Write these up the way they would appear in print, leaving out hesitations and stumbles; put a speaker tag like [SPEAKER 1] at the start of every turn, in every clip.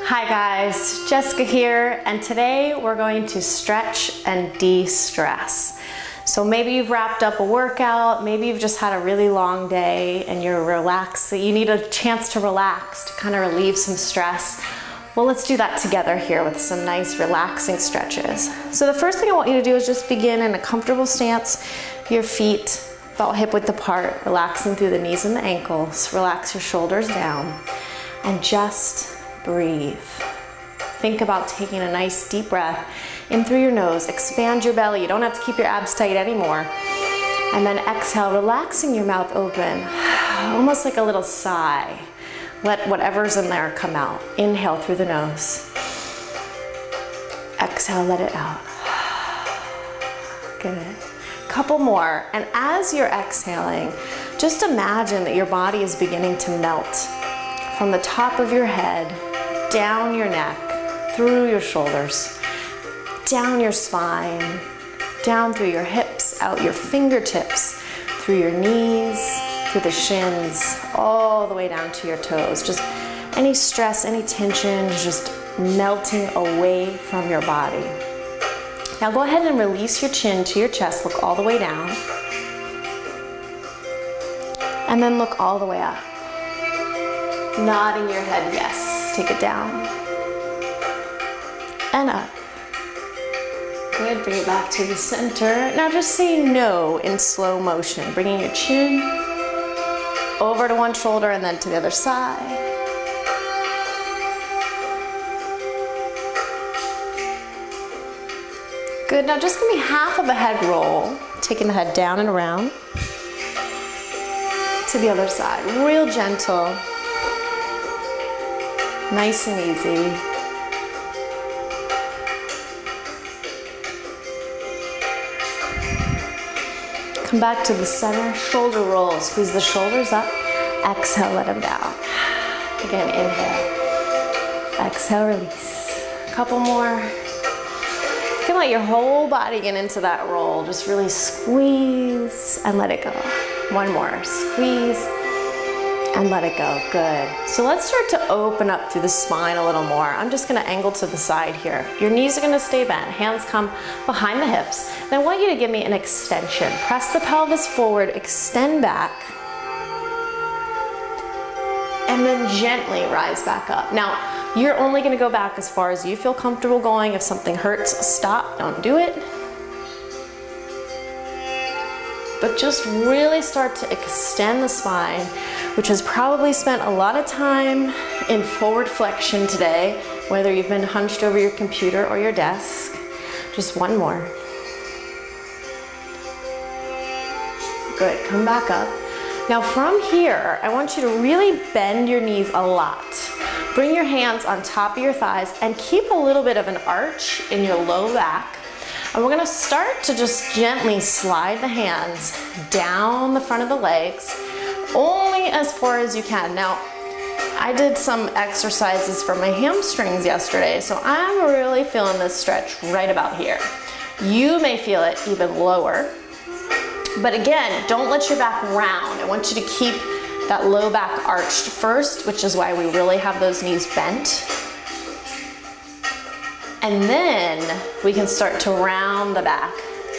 [SPEAKER 1] Hi guys, Jessica here, and today we're going to stretch and de-stress. So maybe you've wrapped up a workout, maybe you've just had a really long day and you're relaxed, so you need a chance to relax, to kind of relieve some stress. Well, let's do that together here with some nice relaxing stretches. So the first thing I want you to do is just begin in a comfortable stance, your feet about hip width apart, relaxing through the knees and the ankles. Relax your shoulders down and just breathe. Think about taking a nice deep breath in through your nose. Expand your belly. You don't have to keep your abs tight anymore. And then exhale, relaxing your mouth open, almost like a little sigh. Let whatever's in there come out. Inhale through the nose. Exhale, let it out. Good. Couple more. And as you're exhaling, just imagine that your body is beginning to melt from the top of your head, down your neck, through your shoulders, down your spine, down through your hips, out your fingertips, through your knees, through the shins, all the way down to your toes. Just any stress, any tension, just melting away from your body. Now go ahead and release your chin to your chest, look all the way down, and then look all the way up. Nodding your head yes. Take it down and up. Good, bring it back to the center. Now just say no in slow motion, bringing your chin over to one shoulder and then to the other side. Good, now just give me half of a head roll, taking the head down and around to the other side. Real gentle. Nice and easy. Come back to the center, shoulder roll. Squeeze the shoulders up. Exhale, let them down. Again, inhale. Exhale, release. A couple more. You can let your whole body get into that roll. Just really squeeze and let it go. One more. Squeeze and let it go. Good. So let's start to open up through the spine a little more. I'm just going to angle to the side here. Your knees are going to stay bent. Hands come behind the hips. And I want you to give me an extension. Press the pelvis forward, extend back, and then gently rise back up. Now, you're only going to go back as far as you feel comfortable going. If something hurts, stop. Don't do it. But just really start to extend the spine, which has probably spent a lot of time in forward flexion today, whether you've been hunched over your computer or your desk. Just one more. Good, come back up. Now from here, I want you to really bend your knees a lot. Bring your hands on top of your thighs and keep a little bit of an arch in your low back. And we're gonna start to just gently slide the hands down the front of the legs, only as far as you can. Now, I did some exercises for my hamstrings yesterday, so I'm really feeling this stretch right about here. You may feel it even lower, but again, don't let your back round. I want you to keep that low back arched first, which is why we really have those knees bent. And then we can start to round the back,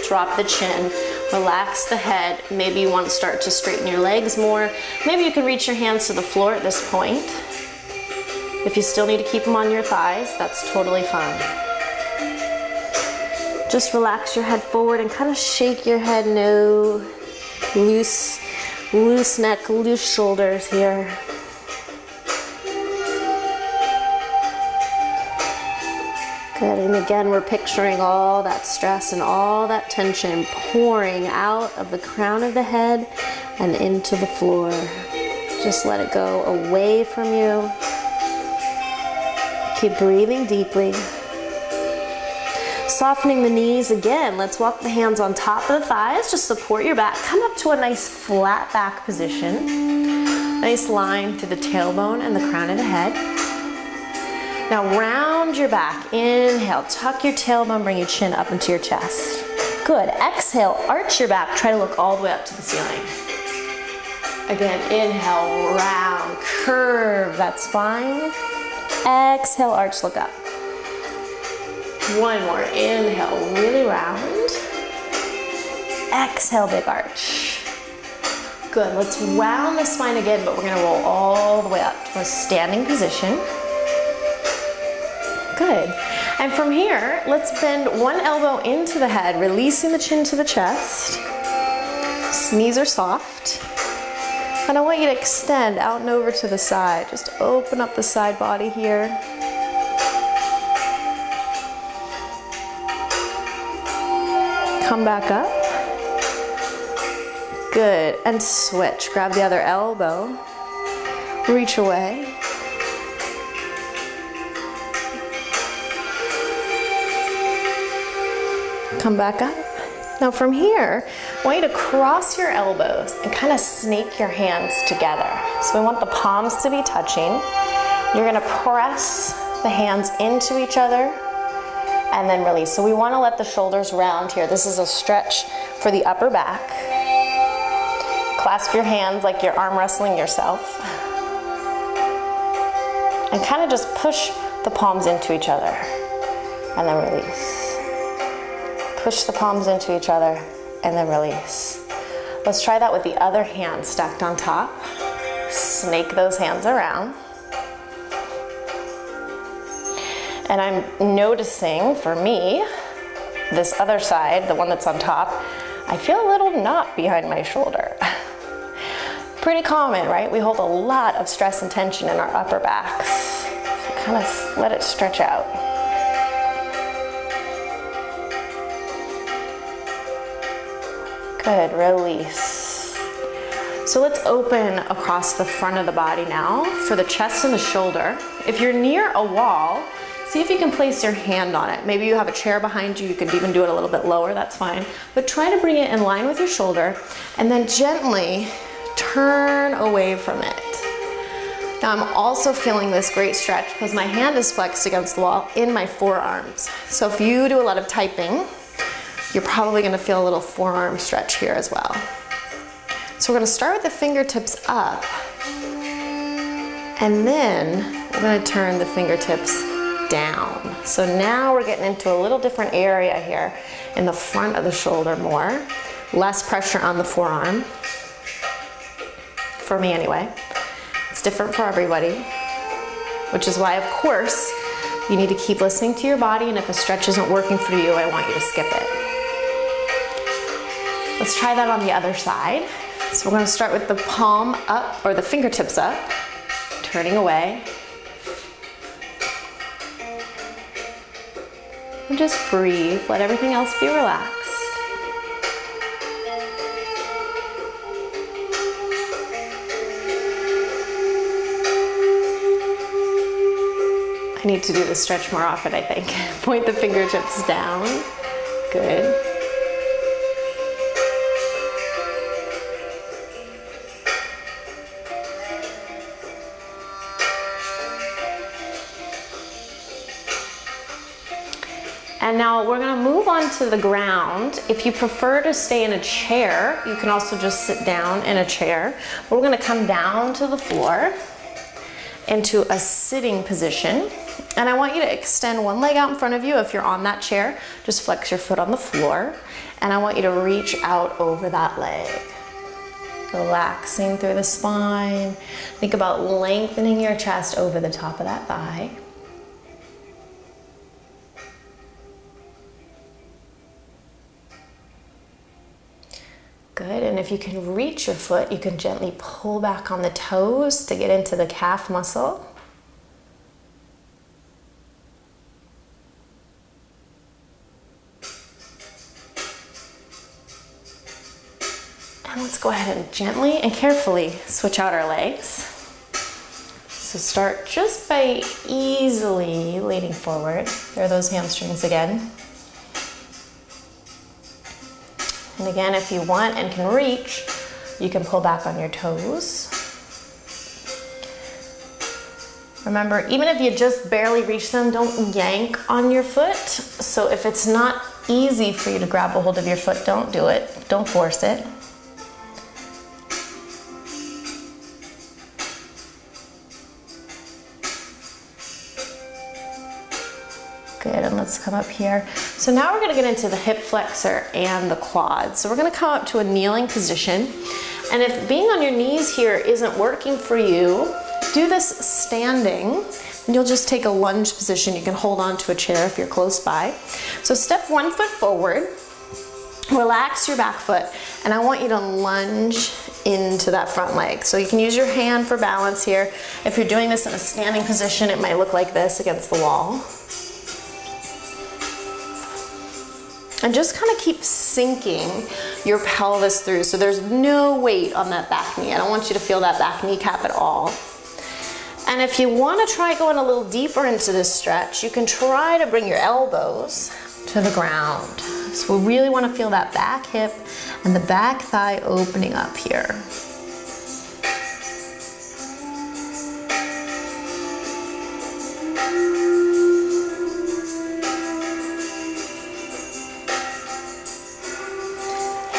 [SPEAKER 1] drop the chin, relax the head. Maybe you want to start to straighten your legs more. Maybe you can reach your hands to the floor at this point. If you still need to keep them on your thighs, that's totally fine. Just relax your head forward and kind of shake your head no. Loose neck, loose shoulders here. Good, and again, we're picturing all that stress and all that tension pouring out of the crown of the head and into the floor. Just let it go away from you. Keep breathing deeply. Softening the knees again. Let's walk the hands on top of the thighs. Just support your back. Come up to a nice flat back position. Nice line through the tailbone and the crown of the head. Now round your back. Inhale, tuck your tailbone, bring your chin up into your chest. Good. Exhale, arch your back. Try to look all the way up to the ceiling. Again, inhale, round, curve that spine. Exhale, arch, look up. One more, inhale, really round. Exhale, big arch. Good, let's round the spine again, but we're gonna roll all the way up to a standing position. Good. And from here, let's bend one elbow into the head, releasing the chin to the chest. Knees are soft. And I want you to extend out and over to the side. Just open up the side body here. Come back up. Good, and switch. Grab the other elbow. Reach away. Come back up. Now from here, I want you to cross your elbows and kind of snake your hands together. So we want the palms to be touching. You're gonna press the hands into each other and then release. So we wanna let the shoulders round here. This is a stretch for the upper back. Clasp your hands like you're arm wrestling yourself. And kind of just push the palms into each other and then release. Push the palms into each other and then release. Let's try that with the other hand stacked on top. Snake those hands around. And I'm noticing, for me, this other side, the one that's on top, I feel a little knot behind my shoulder. Pretty common, right? We hold a lot of stress and tension in our upper backs. So kind of let it stretch out. Good, release. So let's open across the front of the body now for the chest and the shoulder. If you're near a wall, see if you can place your hand on it. Maybe you have a chair behind you, you could even do it a little bit lower, that's fine. But try to bring it in line with your shoulder and then gently turn away from it. Now I'm also feeling this great stretch because my hand is flexed against the wall in my forearms. So if you do a lot of typing, you're probably gonna feel a little forearm stretch here as well. So we're gonna start with the fingertips up, and then we're gonna turn the fingertips down. So now we're getting into a little different area here in the front of the shoulder more. Less pressure on the forearm. For me anyway. It's different for everybody, which is why, of course, you need to keep listening to your body, and if a stretch isn't working for you, I want you to skip it. Let's try that on the other side. So we're gonna start with the palm up, or the fingertips up, turning away. And just breathe, let everything else be relaxed. I need to do this stretch more often, I think. Point the fingertips down, good. And now we're gonna move on to the ground. If you prefer to stay in a chair, you can also just sit down in a chair. But we're gonna come down to the floor into a sitting position. And I want you to extend one leg out in front of you. If you're on that chair, just flex your foot on the floor. And I want you to reach out over that leg. Relaxing through the spine. Think about lengthening your chest over the top of that thigh. Good, and if you can reach your foot, you can gently pull back on the toes to get into the calf muscle. And let's go ahead and gently and carefully switch out our legs. So start just by easily leaning forward. There are those hamstrings again. And again, if you want and can reach, you can pull back on your toes. Remember, even if you just barely reach them, don't yank on your foot. So if it's not easy for you to grab a hold of your foot, don't do it. Don't force it. Good, and let's come up here. So now we're gonna get into the hip flexor and the quad. So we're gonna come up to a kneeling position. And if being on your knees here isn't working for you, do this standing. And you'll just take a lunge position. You can hold on to a chair if you're close by. So step 1 foot forward, relax your back foot, and I want you to lunge into that front leg. So you can use your hand for balance here. If you're doing this in a standing position, it might look like this against the wall. And just kind of keep sinking your pelvis through so there's no weight on that back knee. I don't want you to feel that back kneecap at all. And if you want to try going a little deeper into this stretch, you can try to bring your elbows to the ground. So we really want to feel that back hip and the back thigh opening up here.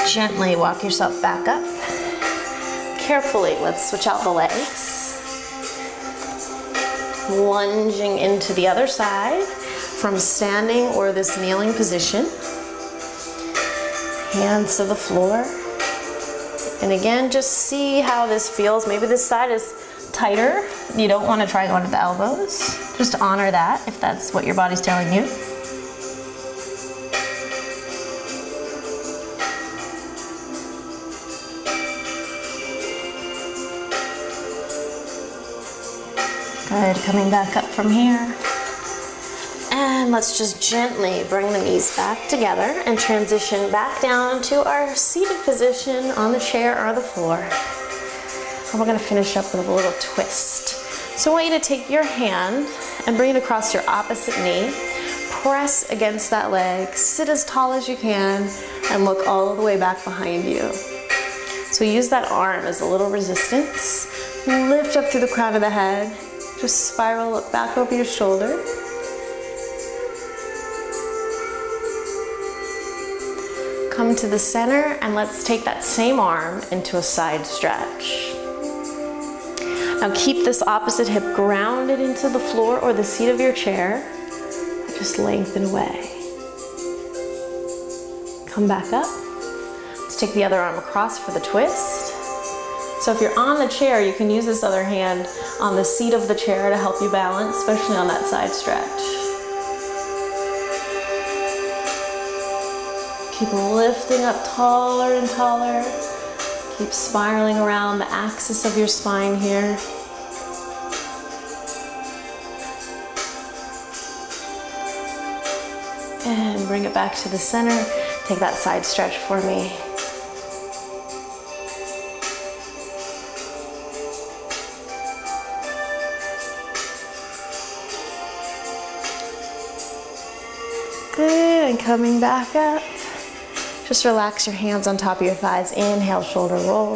[SPEAKER 1] Gently walk yourself back up. Carefully, let's switch out the legs. Lunging into the other side from standing or this kneeling position. Hands to the floor. And again, just see how this feels. Maybe this side is tighter. You don't want to try going to the elbows. Just honor that if that's what your body's telling you. Good, coming back up from here. And let's just gently bring the knees back together and transition back down to our seated position on the chair or the floor. And we're gonna finish up with a little twist. So I want you to take your hand and bring it across your opposite knee. Press against that leg, sit as tall as you can, and look all the way back behind you. So use that arm as a little resistance. Lift up through the crown of the head. Just spiral it back over your shoulder. Come to the center and let's take that same arm into a side stretch. Now keep this opposite hip grounded into the floor or the seat of your chair. Just lengthen away. Come back up. Let's take the other arm across for the twist. So if you're on the chair, you can use this other hand on the seat of the chair to help you balance, especially on that side stretch. Keep lifting up taller and taller. Keep spiraling around the axis of your spine here. And bring it back to the center. Take that side stretch for me. Good, and coming back up. Just relax your hands on top of your thighs. Inhale, shoulder roll.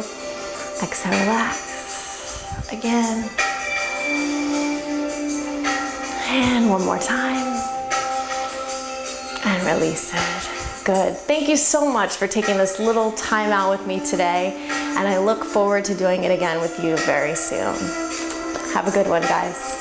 [SPEAKER 1] Exhale, relax. Again. And one more time. And release it. Good. Thank you so much for taking this little time out with me today. And I look forward to doing it again with you very soon. Have a good one, guys.